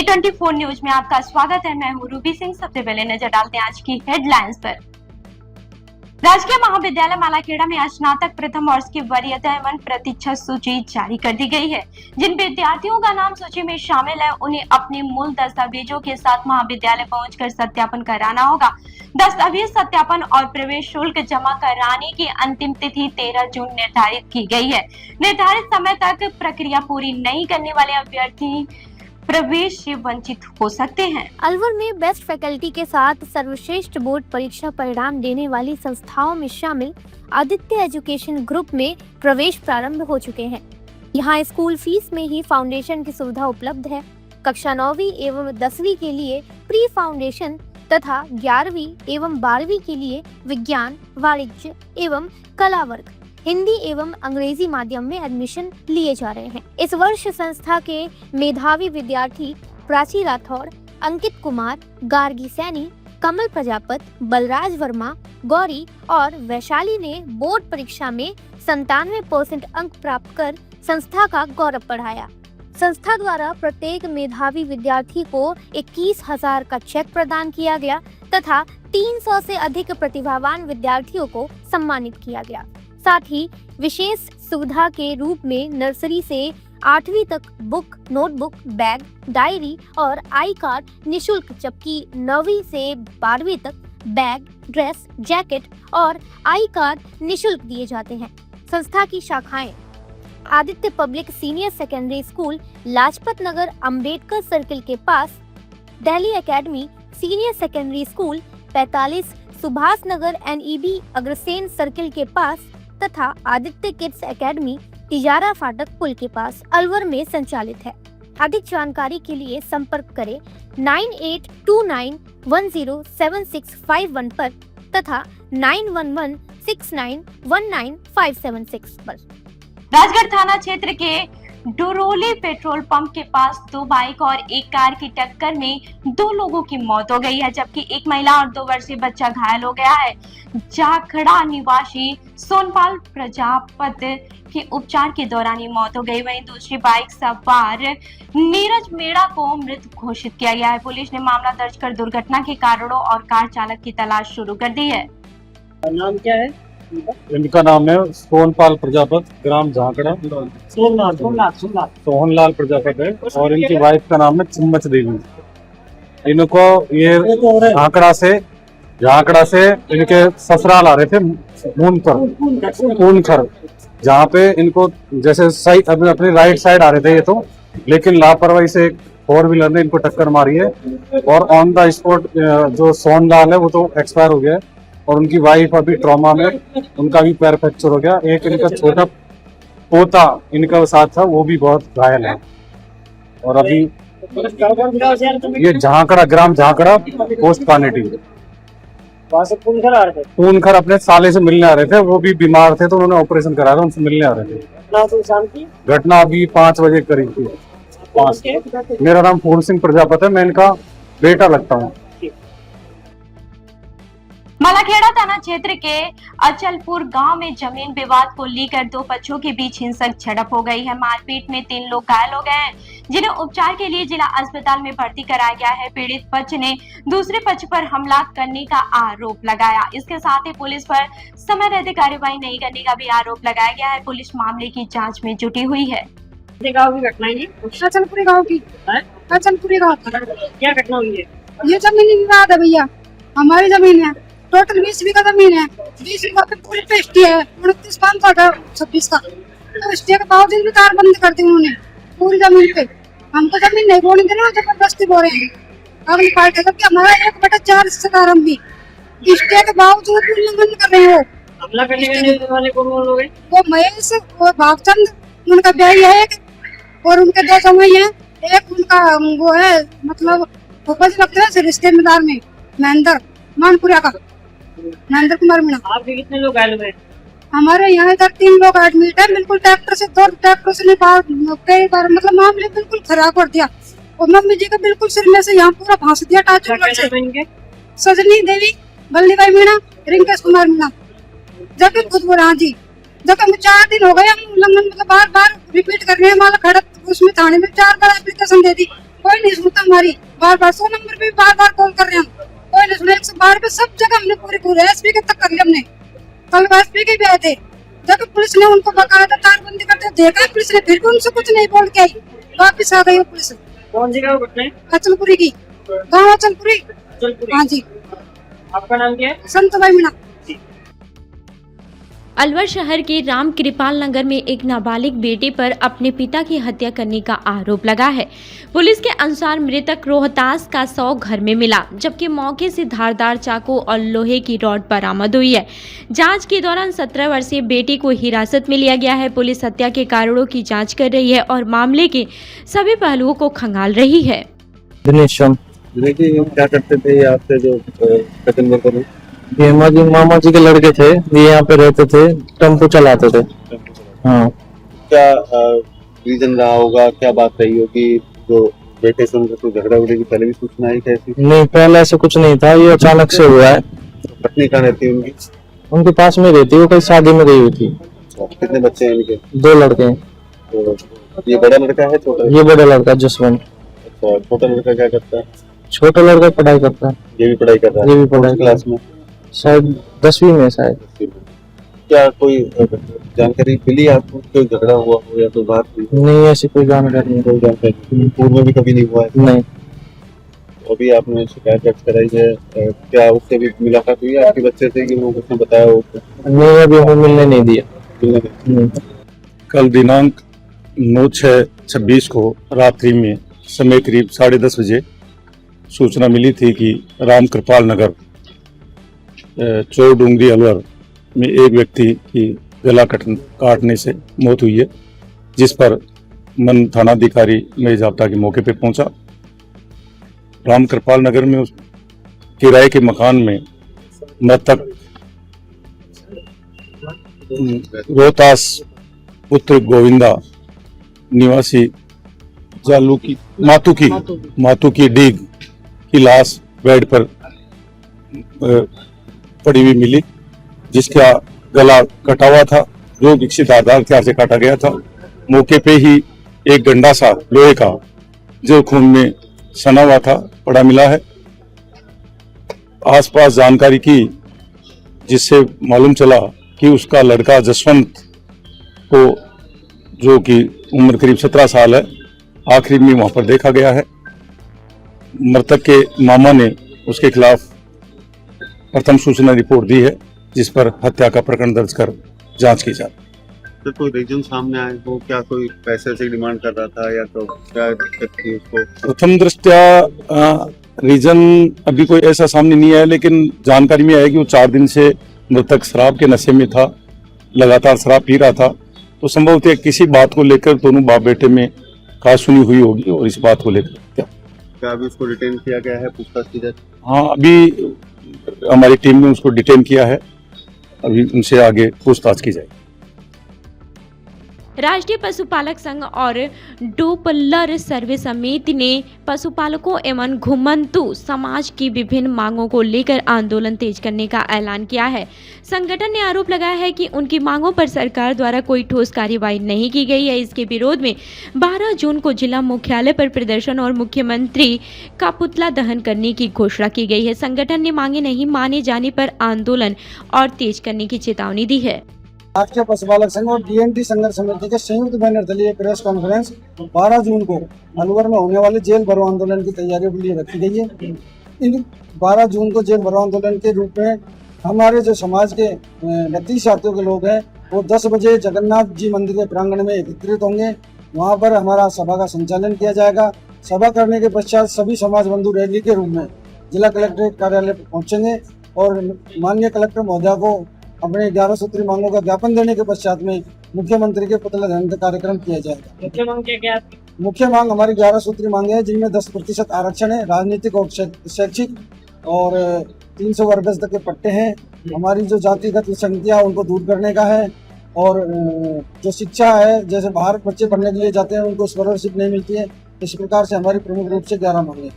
A24 news में आपका स्वागत है। मैं हूं रूबी सिंह। सबसे पहले नजर डालते हैं आज की हेडलाइंस पर। राजकीय महाविद्यालय मालाखेड़ा में स्नातक प्रथम वर्ष की वरीयता एवं प्रतीक्षा सूची जारी कर दी गई है। जिन विद्यार्थियों का नाम सूची में शामिल है उन्हें अपने मूल दस्तावेजों के साथ महाविद्यालय पहुंचकर सत्यापन कराना होगा। दस्तावेज सत्यापन और प्रवेश शुल्क जमा कराने की अंतिम तिथि 13 जून निर्धारित की गई है। निर्धारित समय तक प्रक्रिया पूरी नहीं करने वाले अभ्यर्थी प्रवेश से वंचित हो सकते हैं। अलवर में बेस्ट फैकल्टी के साथ सर्वश्रेष्ठ बोर्ड परीक्षा परिणाम देने वाली संस्थाओं में शामिल आदित्य एजुकेशन ग्रुप में प्रवेश प्रारंभ हो चुके हैं। यहां स्कूल फीस में ही फाउंडेशन की सुविधा उपलब्ध है। कक्षा 9वीं एवं 10वीं के लिए प्री फाउंडेशन तथा 11वीं एवं 12वीं के लिए विज्ञान, वाणिज्य एवं कला वर्ग, हिंदी एवं अंग्रेजी माध्यम में एडमिशन लिए जा रहे हैं। इस वर्ष संस्था के मेधावी विद्यार्थी प्राची राठौड़, अंकित कुमार, गार्गी सैनी, कमल प्रजापत, बलराज वर्मा, गौरी और वैशाली ने बोर्ड परीक्षा में 97% अंक प्राप्त कर संस्था का गौरव बढ़ाया। संस्था द्वारा प्रत्येक मेधावी विद्यार्थी को 21,000 का चेक प्रदान किया गया तथा 300 से अधिक प्रतिभावान विद्यार्थियों को सम्मानित किया गया। साथ ही विशेष सुविधा के रूप में नर्सरी से 8वीं तक बुक, नोटबुक, बैग, डायरी और आई कार्ड निशुल्क, जबकि 9वीं से 12वीं तक बैग, ड्रेस, जैकेट और आई कार्ड निशुल्क दिए जाते हैं। संस्था की शाखाएं Aditya public senior secondary school, Lajpat Nagar, Ambedkar circle के पास, Delhi academy senior secondary school 45, Subhash Nagar NEB Agrasen circle के पास तथा आदित्य किड्स एकेडमी तिजारा फाटक पुल के पास अलवर में संचालित है। अधिक जानकारी के लिए संपर्क करें 9829107651 पर तथा 9116919576 पर। राजगढ़ थाना क्षेत्र के डोरोली पेट्रोल पंप के पास 2 बाइक और एक कार की टक्कर में 2 लोगों की मौत हो गई है, जबकि एक महिला और 2 वर्षीय बच्चा घायल हो गया है। जाखड़ा निवासी सोनपाल प्रजापत की उपचार के दौरान ही मौत हो गई। वहीं दूसरी बाइक सवार नीरज मेड़ा को मृत घोषित किया गया है। पुलिस ने मामला दर्ज कर दुर्घटना के कारणों और कार चालक की तलाश शुरू कर दी है। नाम क्या है? इनका नाम है सोनपाल प्रजापत, ग्राम झांकड़ा, सोहनलाल प्रजापत है और इनकी वाइफ का नाम है चुम्बच देवी। इनको ये झांकड़ा से इनके ससुराल आ रहे थे मूनखर, जहाँ पे इनको जैसे सही अपनी राइट साइड आ रहे थे ये तो, लेकिन लापरवाही से 4 व्हीलर ने इनको टक्कर मारी है और ऑन द स्पॉट जो सोहनलाल है वो तो एक्सपायर हो गया है और उनकी वाइफ अभी ट्रॉमा में, उनका भी पैर फ्रैक्चर हो गया। एक इनका छोटा पोता इनका साथ था, वो भी बहुत घायल है। और अभी ये झांकड़ा, ग्राम झांकड़ा, पोस्ट पानेटी, पूनखर अपने साले से मिलने आ रहे थे। वो भी बीमार थे तो उन्होंने ऑपरेशन कराया था, उनसे मिलने आ रहे थे। घटना अभी 5 बजे करीब थी। मेरा नाम फूल सिंह प्रजापत है, मैं इनका बेटा लगता हूँ। मालाखेड़ा थाना क्षेत्र के अचलपुर गांव में जमीन विवाद को लेकर 2 पक्षों के बीच हिंसक झड़प हो गई है। मारपीट में 3 लोग घायल हो गए हैं, जिन्हें उपचार के लिए जिला अस्पताल में भर्ती कराया गया है। पीड़ित पक्ष ने दूसरे पक्ष पर हमला करने का आरोप लगाया। इसके साथ ही पुलिस पर समय रहते कार्रवाई नहीं करने का भी आरोप लगाया गया है। पुलिस मामले की जाँच में जुटी हुई है। गाँव की घटना है, अचलपुरी गाँव की, अचलपुरी गाँव क्या घटना हुई है? ये जमीन विवाद है भैया, हमारी जमीन है, टोटल 20 बीघा जमीन है। 20 बीघा पे पूरी पेस्टी है, 29,526 का। तो स्टे के बावजूद भी कार बंद कर दी उन्होंने पूरी जमीन पे। हमको जमीन नहीं बोलने देना, जबरदस्ती बोल रहे हैं अगली पार्टी, जबकि हमारा 1/4 हिस्सेदार हम भी स्टे के बावजूद भी उल्लंघन कर रहे हो। हमला करने वाले कौन लोग हैं? वो महेश और भागचंद, उनका ब्याही है और उनके 2 जमाई है। एक उनका वो है, मतलब उपज लगता है रिश्तेदार में, महेंद्र मानपुरा का, नरेंद्र कुमार मीणा। आपके कितने लोग घायल हुए? हमारे यहाँ इधर 3 लोग एडमिट है। बिल्कुल ट्रैक्टर से 2 ट्रैक्टर से कई बार, मतलब मामले बिल्कुल खराब कर दिया। और मम्मी जी का बिल्कुल सिर में से यहाँ पूरा भांस दिया टाचू से। सजनी देवी, बल्ली भाई मीणा, रिंकेश कुमार मीणा, जबकि खुद बोला हाँ जी, जबकि हम 4 दिन हो गए हम उल्लंघन, मतलब बार बार रिपीट कर रहे हैं। हमारा खड़क उसमें थाने में 4 बार एप्लीकेशन दे दी, कोई नहीं सुनता हमारी। बार बार 100 नंबर पे बार बार कॉल कर रहे हैं हम, कोई नहीं सुने। 112 पे सब जगह हमने पूरे एसपी के तक कर लिया हमने। कल एसपी के भी आए थे, जब पुलिस ने उनको बकायदा तारबंदी करते देखा पुलिस ने, फिर भी उनसे कुछ नहीं बोल के आई, वापिस आ गई वो पुलिस। कौन सी गाँव घटना है? अचलपुरी की, गाँव अचलपुरी। अचलपुरी। हाँ जी। आपका नाम क्या है? संत भाई मीणा। अलवर शहर के राम कृपाल नगर में एक नाबालिग बेटे पर अपने पिता की हत्या करने का आरोप लगा है। पुलिस के अनुसार मृतक रोहतास का 100 घर में मिला, जबकि मौके से धारदार चाकू और लोहे की रॉड बरामद हुई है। जांच के दौरान 17 वर्षीय बेटे को हिरासत में लिया गया है। पुलिस हत्या के कारणों की जांच कर रही है और मामले के सभी पहलुओं को खंगाल रही है। क्या करते थे आपसे जो कतल करो? ये मामा जी के लड़के थे, ये यहाँ पे रहते थे, टेम्पो चलाते थे। हाँ। क्या रीजन रहा होगा, क्या बात रही होगी जो बेटे से उनका कोई झगड़ा उगड़े की पहले भी सूचना आई कैसी? नहीं, पहले ऐसे कुछ नहीं था, ये अचानक से हुआ है। पत्नी कहाँ रहती है उनकी? उनके पास में रहती है, वो कहीं शादी में गई हुई थी। कितने बच्चे हैं इनके? 2 लड़के हैं। तो ये बड़ा लड़का है छोटा? ये बड़ा लड़का जसवंत। अच्छा, छोटा लड़का क्या करता है? छोटा लड़का पढ़ाई करता है। ये भी पढ़ाई कर रहा है? ये भी पढ़ाई क्लास में? शायद 10वीं में शायद। क्या कोई जानकारी मिली आपको, कोई झगड़ा हुआ हो या तो बात हुई? नहीं, ऐसी कोई जानकारी नहीं। कोई जानकारी पूर्व में भी कभी नहीं हुआ है? नहीं। अभी आपने शिकायत दर्ज कराई है, क्या उससे भी मुलाकात हुई है आपके बच्चे से कि वो उसने बताया हो? नहीं, अभी हमें मिलने नहीं दिया। कल दिनांक 9/6/26 को रात्रि में समय करीब 10:30 बजे सूचना मिली थी कि राम कृपाल नगर चोर डूंगरी अलवर में एक व्यक्ति की गला काटने से मौत हुई है, जिस पर मन थानाधिकारी में जाब्ता के मौके पर पहुंचा। राम कृपाल नगर में उस किराए के मकान में मृतक रोहतास पुत्र गोविंदा निवासी जालू की मातू की डीग की लाश बेड पर पड़ी हुई मिली, जिसका गला कटा हुआ था, जो विकसित आधार हथियार से काटा गया था। मौके पे ही एक डंडा सा लोहे का जो खून में सना हुआ था पड़ा मिला है। आसपास जानकारी की, जिससे मालूम चला कि उसका लड़का जसवंत को, जो कि उम्र करीब 17 साल है, आखिरी में वहां पर देखा गया है। मृतक के मामा ने उसके खिलाफ प्रथम सूचना रिपोर्ट दी है, जिस पर हत्या का प्रकरण दर्ज कर जांच की जाए। तो कोई रीजन सामने आए हो? क्या कोई पैसे से डिमांड कर रहा था या तो क्या दिक्कत थी उसको? प्रथम दृष्टया रीजन अभी कोई ऐसा सामने नहीं आया, लेकिन जानकारी में आया कि वो 4 दिन से मृतक शराब के नशे में था, लगातार शराब पी रहा था। तो संभवतः किसी बात को लेकर दोनों बाप बेटे में कहासुनी हुई होगी और इस बात को लेकर क्या अभी उसको डिटेन किया गया है, पूछताछ की जाए? हाँ, अभी हमारी टीम ने उसको डिटेन किया है, अभी उनसे आगे पूछताछ की जाएगी। राष्ट्रीय पशुपालक संघ और डोपलर सर्वे समिति ने पशुपालकों एवं घुमंतु समाज की विभिन्न मांगों को लेकर आंदोलन तेज करने का ऐलान किया है। संगठन ने आरोप लगाया है कि उनकी मांगों पर सरकार द्वारा कोई ठोस कार्रवाई नहीं की गई है। इसके विरोध में 12 जून को जिला मुख्यालय पर प्रदर्शन और मुख्यमंत्री का पुतला दहन करने की घोषणा की गई है। संगठन ने मांगे नहीं माने जाने पर आंदोलन और तेज करने की चेतावनी दी है। राष्ट्रीय पशुपालक संघ और डीएनटी संघर्ष समिति के संयुक्त बैनर तले प्रेस कॉन्फ्रेंस 12 जून को अलवर में होने वाले जेल भरो आंदोलन की तैयारियों के लिए रखी गई है। इन 12 जून को जेल भरो आंदोलन के रूप में हमारे जो समाज के 32 जातियों के लोग हैं, वो 10 बजे जगन्नाथ जी मंदिर के प्रांगण में एकत्रित होंगे। वहाँ पर हमारा सभा का संचालन किया जाएगा। सभा करने के पश्चात सभी समाज बंधु रैली के रूप में जिला कलेक्ट्रेट कार्यालय पहुँचेंगे और माननीय कलेक्टर महोदया को अपने 11 सूत्री मांगों का ज्ञापन देने के पश्चात में मुख्यमंत्री के पुतला दहन का कार्यक्रम किया जाएगा। मुख्य मांग क्या है? मुख्य मांग हमारी 11 सूत्री मांगे हैं, जिनमें 10% आरक्षण है, राजनीतिक और शैक्षिक, और 300 वर्ग तक के पट्टे हैं। हमारी जो जातिगत विसंगतियां उनको दूर करने का है, और जो शिक्षा है, जैसे बाहर बच्चे पढ़ने के लिए जाते हैं उनको स्कॉलरशिप नहीं मिलती है। इस प्रकार से हमारी प्रमुख रूप से 11 मांगे।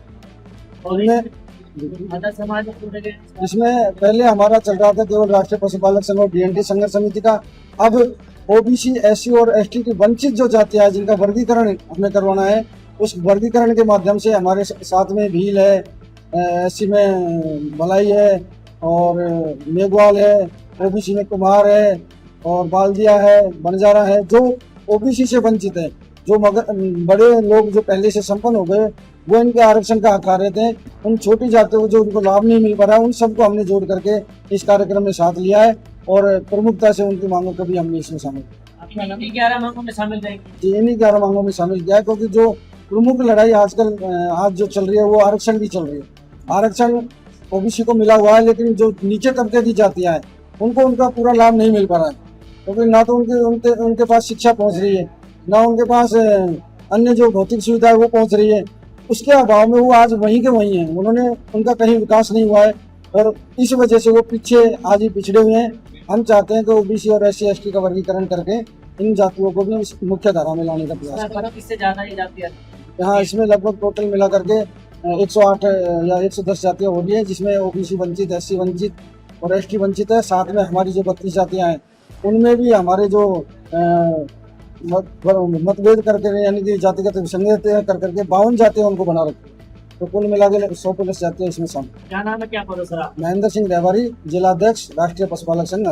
इसमें पहले हमारा चल रहा था केवल राष्ट्रीय पशुपालक संघ और डीएनटी संघर्ष समिति का। अब ओबीसी, एससी और एसटी की वंचित जो जातियां हैं, जिनका वर्गीकरण हमें करवाना है, उस वर्गीकरण के माध्यम से हमारे साथ में भील है, एससी में भलाई है और मेघवाल है, ओबीसी में कुमार है और बाल्दिया है, बंजारा है, जो ओबीसी से वंचित है। जो मगर बड़े लोग जो पहले से संपन्न हो गए वो इनके आरक्षण का हक आ रहे थे। उन छोटी जातियों को जो उनको लाभ नहीं मिल पा रहा है उन सबको हमने जोड़ करके इस कार्यक्रम में साथ लिया है और प्रमुखता से उनकी मांगों को भी हमने इसमें शामिल किया। आपकी 11 मांगों में शामिल रहेगी। इन्हीं 11 मांगों में शामिल किया है क्योंकि जो प्रमुख लड़ाई आजकल आज जो चल रही है वो आरक्षण की चल रही है। आरक्षण ओबीसी को मिला हुआ है लेकिन जो नीचे तबके की जातियां हैं उनको उनका पूरा लाभ नहीं मिल पा रहा है क्योंकि ना तो उनके पास शिक्षा पहुंच रही है, ना उनके पास अन्य जो भौतिक सुविधा है वो पहुंच रही है। उसके अभाव में वो आज वहीं के वहीं हैं, उनका कहीं विकास नहीं हुआ है और इस वजह से वो पीछे आज ही पिछड़े हुए हैं। हम चाहते हैं कि ओबीसी और SC ST का वर्गीकरण करके इन जातियों को भी इस मुख्य धारा में लाने का प्रयास करें। इससे ज्यादा ही जाती है यहाँ इसमें लगभग टोटल मिला करके 108 या 110 जातियाँ हो रही है जिसमें ओबीसी वंचित, SC वंचित और ST वंचित है। साथ में हमारी जो 32 जातियाँ हैं उनमें भी हमारे जो मतभेद करके यानी कि जातिगत विसंगत कर करके 52 जातियाँ उनको बना रखी है। तो कुल मिला के 100+ जातियाँ इसमें शामिल। क्या नाम है, क्या पद है सर? महेंद्र सिंह रहवारी, जिला अध्यक्ष, राष्ट्रीय पशुपालक संघ।